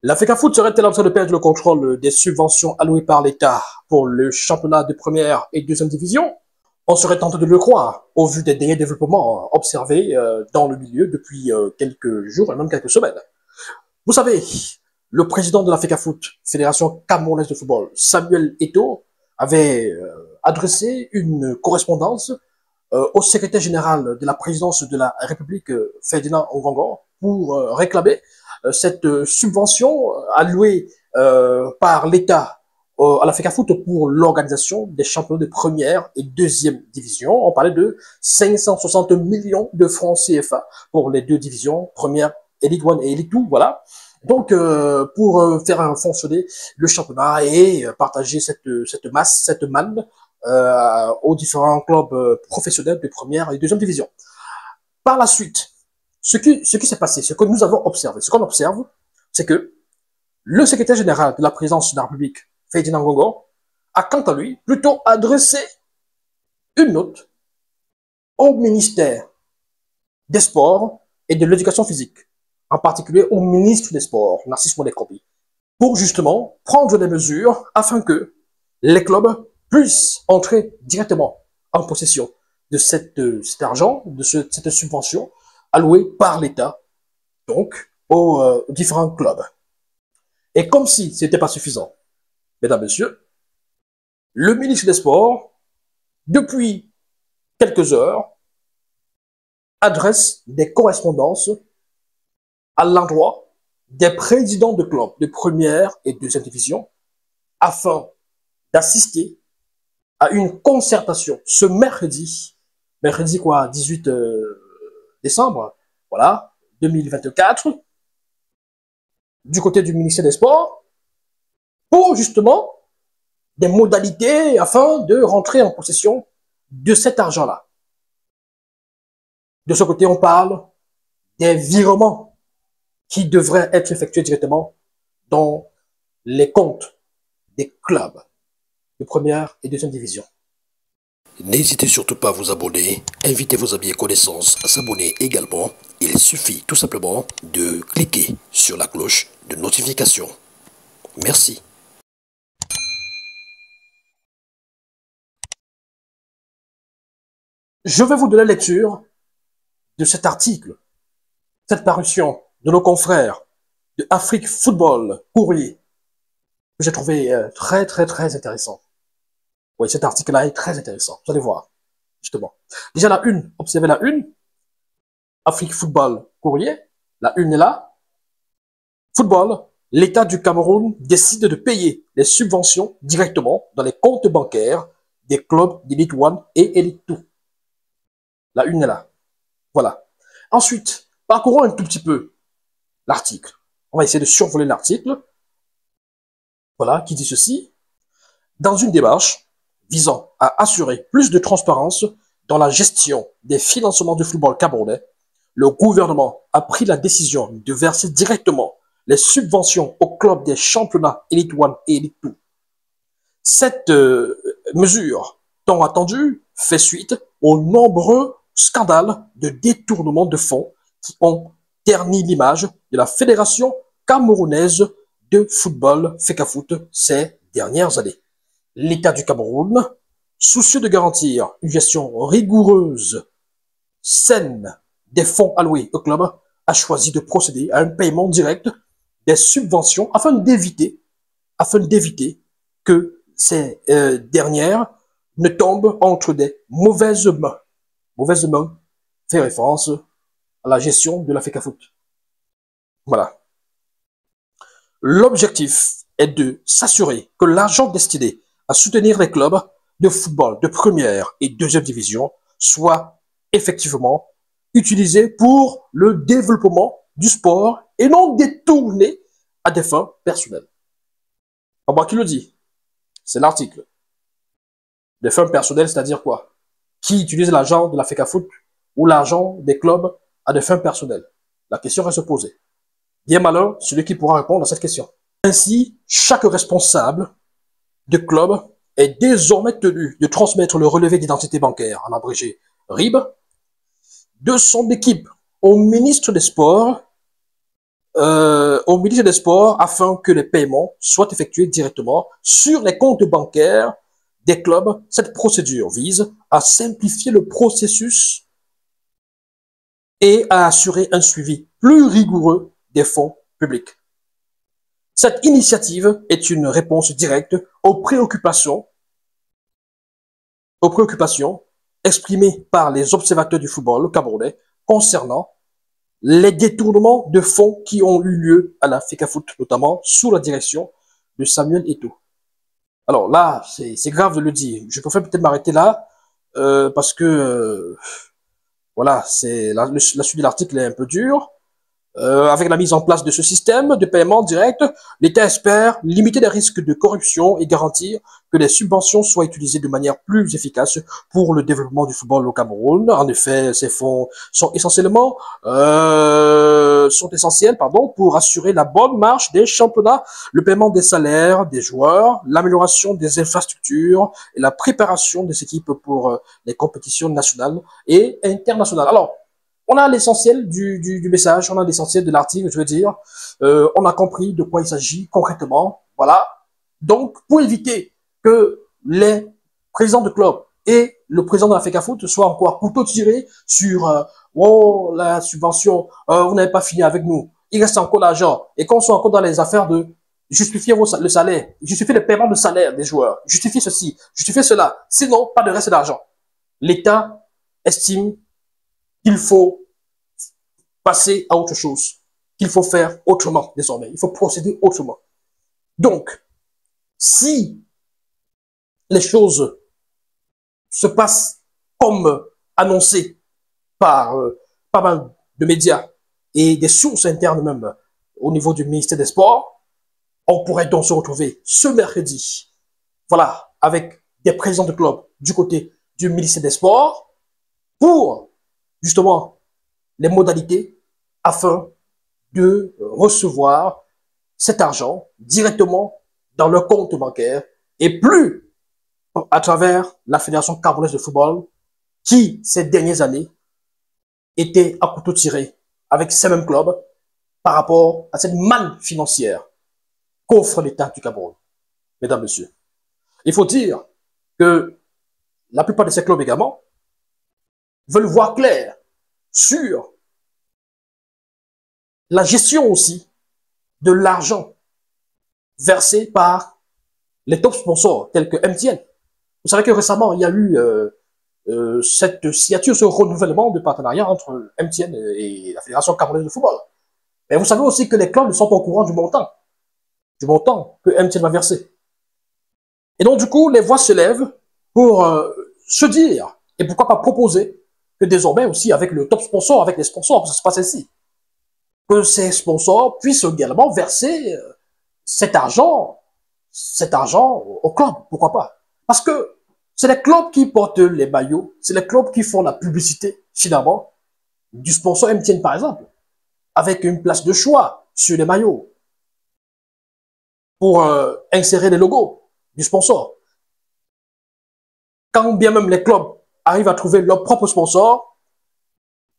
La FECAFOOT serait-elle en train de perdre le contrôle des subventions allouées par l'État pour le championnat de première et deuxième division? On serait tenté de le croire, au vu des derniers développements observés dans le milieu depuis quelques jours et même quelques semaines. Vous savez, le président de la FECAFOOT, Fédération Camerounaise de football, Samuel Eto'o, avait adressé une correspondance au secrétaire général de la présidence de la République, Ferdinand Ongongo, pour réclamer cette subvention allouée par l'État à la FECAFOOT pour l'organisation des championnats de première et deuxième division. On parlait de 560 millions de francs CFA pour les deux divisions, première, Elite 1 et Elite 2, voilà. Donc, pour faire fonctionner le championnat et partager cette masse, cette manne aux différents clubs professionnels de première et deuxième division. Par la suite, ce qui s'est passé, ce que nous avons observé, ce qu'on observe, c'est que le secrétaire général de la présidence de la République, Ferdinand Ongongo, a quant à lui plutôt adressé une note au ministère des Sports et de l'Éducation physique, en particulier au ministre des Sports, Narcisse Moulekrobi, pour justement prendre des mesures afin que les clubs puissent entrer directement en possession de cet argent, de cette subvention allouée par l'État, donc aux différents clubs. Et comme si ce n'était pas suffisant, mesdames, messieurs, le ministre des Sports, depuis quelques heures, adresse des correspondances à l'endroit des présidents de clubs de première et deuxième division afin d'assister à une concertation ce mercredi quoi, 18 décembre, voilà, 2024, du côté du ministère des Sports, pour justement des modalités afin de rentrer en possession de cet argent-là. De ce côté, on parle des virements qui devraient être effectués directement dans les comptes des clubs de première et deuxième division. N'hésitez surtout pas à vous abonner, invitez vos amis et connaissances à s'abonner également. Il suffit tout simplement de cliquer sur la cloche de notification. Merci. Je vais vous donner lecture de cet article, cette parution de nos confrères de Afrique Football Courrier, que j'ai trouvé très intéressant. Oui, cet article-là est très intéressant. Vous allez voir, justement. Déjà, la une, observez la une. Afrique Football Courrier. La une est là. Football. L'État du Cameroun décide de payer les subventions directement dans les comptes bancaires des clubs d'Elite 1 et Elite 2. La une est là. Voilà. Ensuite, parcourons un tout petit peu l'article. On va essayer de survoler l'article. Voilà, qui dit ceci. Dans une démarche visant à assurer plus de transparence dans la gestion des financements du football camerounais, le gouvernement a pris la décision de verser directement les subventions aux clubs des championnats Elite 1 et Elite 2. Cette mesure, tant attendue, fait suite aux nombreux scandales de détournement de fonds qui ont terni l'image de la Fédération camerounaise de football FECAFOOT ces dernières années. L'État du Cameroun, soucieux de garantir une gestion rigoureuse, saine des fonds alloués au club, a choisi de procéder à un paiement direct des subventions afin d'éviter que ces dernières ne tombent entre des mauvaises mains. Mauvaises mains fait référence à la gestion de la FECAFOOT. Voilà. L'objectif est de s'assurer que l'argent destiné à soutenir les clubs de football de première et deuxième division soit effectivement utilisé pour le développement du sport et non détourné à des fins personnelles. Pas moi qui le dis, c'est l'article. Des fins personnelles, c'est-à-dire quoi? Qui utilise l'argent de la FECAFOOT ou l'argent des clubs à des fins personnelles? La question reste posée. Bien malheur celui qui pourra répondre à cette question. Ainsi, chaque responsable de club est désormais tenu de transmettre le relevé d'identité bancaire, en abrégé RIB, de son équipe au ministre des Sports au ministère des Sports afin que les paiements soient effectués directement sur les comptes bancaires des clubs. Cette procédure vise à simplifier le processus et à assurer un suivi plus rigoureux des fonds publics. Cette initiative est une réponse directe aux préoccupations exprimées par les observateurs du football camerounais concernant les détournements de fonds qui ont eu lieu à la FECAFOOT, notamment sous la direction de Samuel Eto'o. Alors là, c'est grave de le dire. Je préfère peut-être m'arrêter là, parce que, voilà, la suite de l'article est un peu dure. Avec la mise en place de ce système de paiement direct, l'État espère limiter les risques de corruption et garantir que les subventions soient utilisées de manière plus efficace pour le développement du football au Cameroun. En effet, ces fonds sont essentiels pour assurer la bonne marche des championnats, le paiement des salaires des joueurs, l'amélioration des infrastructures et la préparation des équipes pour les compétitions nationales et internationales. Alors, on a l'essentiel du message, on a l'essentiel de l'article, je veux dire. On a compris de quoi il s'agit concrètement. Voilà. Donc, pour éviter que les présidents de club et le président de la FECAFOOT soient encore couteau tiré sur oh, la subvention, vous n'avez pas fini avec nous, il reste encore l'argent, et qu'on soit encore dans les affaires de justifier le salaire, justifier le paiement de salaire des joueurs, justifier ceci, justifier cela, sinon pas de reste d'argent. L'État estime qu'il faut passer à autre chose, qu'il faut faire autrement désormais. Il faut procéder autrement. Donc, si les choses se passent comme annoncé par pas mal de médias et des sources internes même au niveau du ministère des Sports, on pourrait donc se retrouver ce mercredi, voilà, avec des présidents de club du côté du ministère des Sports pour justement les modalités afin de recevoir cet argent directement dans leur compte bancaire et plus à travers la Fédération camerounaise de football qui, ces dernières années, était à couteau tiré avec ces mêmes clubs par rapport à cette manne financière qu'offre l'État du Cameroun. Mesdames, Messieurs, il faut dire que la plupart de ces clubs également veulent voir clair sur la gestion aussi de l'argent versé par les top sponsors tels que MTN. Vous savez que récemment, il y a eu cette signature, ce renouvellement de partenariat entre MTN et la Fédération camerounaise de football. Mais vous savez aussi que les clubs ne sont pas au courant du montant que MTN va verser. Et donc, du coup, les voix se lèvent pour se dire, et pourquoi pas proposer, que désormais aussi, avec le top sponsor, avec les sponsors, ça se passe ainsi, que ces sponsors puissent également verser cet argent au club, pourquoi pas. Parce que c'est les clubs qui portent les maillots, c'est les clubs qui font la publicité, finalement, du sponsor MTN, par exemple, avec une place de choix sur les maillots, pour insérer les logos du sponsor. Quand bien même les clubs arrivent à trouver leur propre sponsor,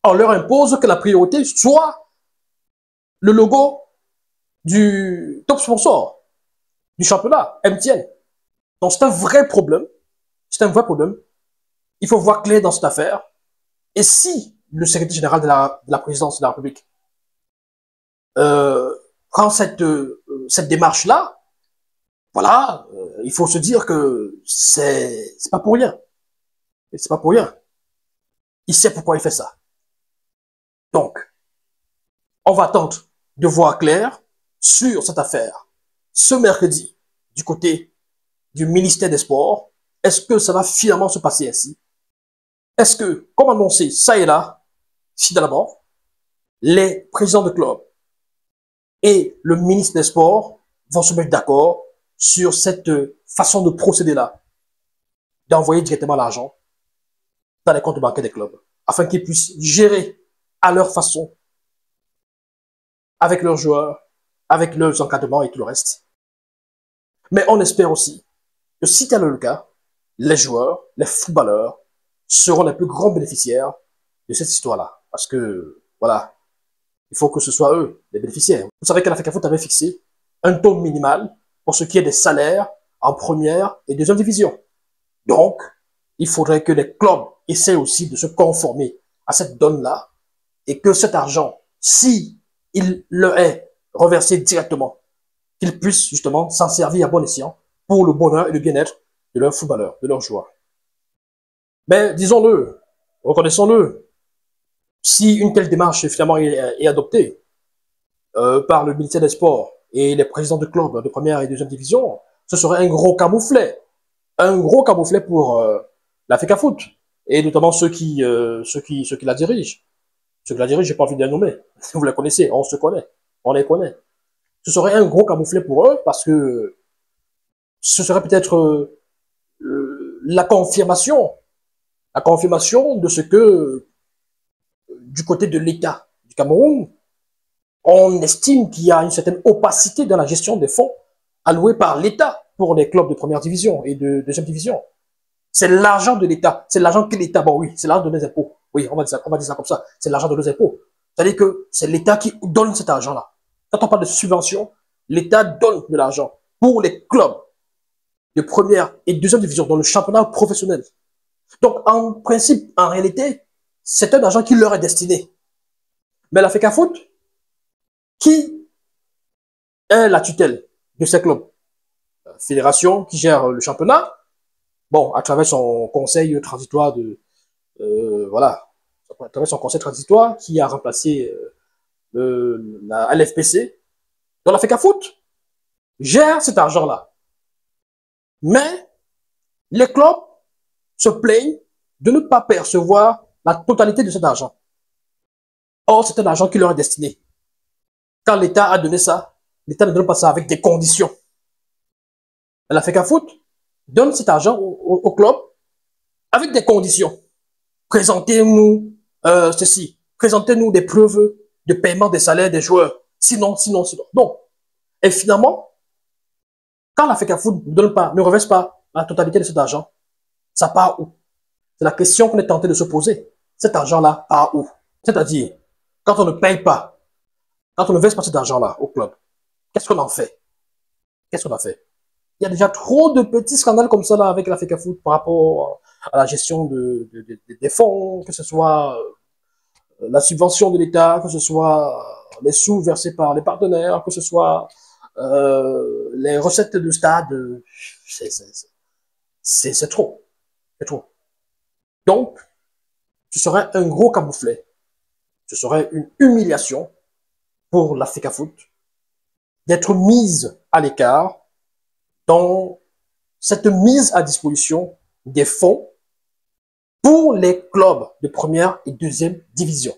on leur impose que la priorité soit le logo du top sponsor du championnat, MTN. Donc c'est un vrai problème. C'est un vrai problème. Il faut voir clair dans cette affaire. Et si le secrétaire général de la présidence de la République prend cette démarche-là, voilà, il faut se dire que c'est pas pour rien. C'est pas pour rien. Il sait pourquoi il fait ça. Donc, on va attendre de voir clair sur cette affaire ce mercredi du côté du ministère des Sports. Est-ce que ça va finalement se passer ainsi? Est-ce que, comme annoncé, ça et là, finalement, les présidents de club et le ministre des Sports vont se mettre d'accord sur cette façon de procéder-là, d'envoyer directement l'argent dans les comptes bancaires des clubs, afin qu'ils puissent gérer à leur façon, avec leurs joueurs, avec leurs encadrements et tout le reste. Mais on espère aussi que si tel est le cas, les joueurs, les footballeurs seront les plus grands bénéficiaires de cette histoire-là. Parce que, voilà, il faut que ce soit eux, les bénéficiaires. Vous savez que la FECAFOOT avait fixé un taux minimal pour ce qui est des salaires en première et deuxième division. Donc, il faudrait que les clubs essaient aussi de se conformer à cette donne-là et que cet argent, si il leur est reversé directement, qu'ils puissent justement s'en servir à bon escient pour le bonheur et le bien-être de leurs footballeurs, de leurs joueurs. Mais disons-le, reconnaissons-le, si une telle démarche finalement est adoptée par le ministère des Sports et les présidents de clubs de première et deuxième division, ce serait un gros camouflet pour la FECAFOOT et notamment ceux qui la dirigent. Ceux qui la dirigent, j'ai pas envie de les nommer. Vous la connaissez, on se connaît, on les connaît. Ce serait un gros camouflet pour eux parce que ce serait peut-être la confirmation de ce que du côté de l'État du Cameroun, on estime qu'il y a une certaine opacité dans la gestion des fonds alloués par l'État pour les clubs de première division et de deuxième division. C'est l'argent de l'État, c'est l'argent que l'État, bon oui, c'est l'argent de nos impôts. Oui, on va dire ça comme ça, c'est l'argent de nos impôts. C'est-à-dire que c'est l'État qui donne cet argent-là. Quand on parle de subvention, l'État donne de l'argent pour les clubs de première et deuxième division dans le championnat professionnel. Donc, en principe, en réalité, c'est un argent qui leur est destiné. Mais la FECAFOOT, qui est la tutelle de ces clubs? La fédération qui gère le championnat, bon, à travers son conseil transitoire voilà, à travers son conseil transitoire qui a remplacé la LFPC. Donc la FECAFOOT gère cet argent-là. Mais les clubs se plaignent de ne pas percevoir la totalité de cet argent. Or, c'est un argent qui leur est destiné. Quand l'État a donné ça, l'État ne donne pas ça avec des conditions. La FECAFOOT donne cet argent au club avec des conditions. Présentez-nous ceci. Présentez-nous des preuves de paiement des salaires des joueurs. Sinon. Donc, et finalement, quand la FECAFOOT ne reverse pas la totalité de cet argent, ça part où? C'est la question qu'on est tenté de se poser. Cet argent-là part où? C'est-à-dire, quand on ne paye pas, quand on ne verse pas cet argent-là au club, qu'est-ce qu'on en fait? Qu'est-ce qu'on a fait? Il y a déjà trop de petits scandales comme ça là avec la FECAFOOT par rapport à la gestion des fonds, que ce soit la subvention de l'État, que ce soit les sous versés par les partenaires, que ce soit les recettes de stade. C'est trop. C'est trop. Donc, ce serait un gros camouflet. Ce serait une humiliation pour la FECAFOOT d'être mise à l'écart dans cette mise à disposition des fonds pour les clubs de première et deuxième division.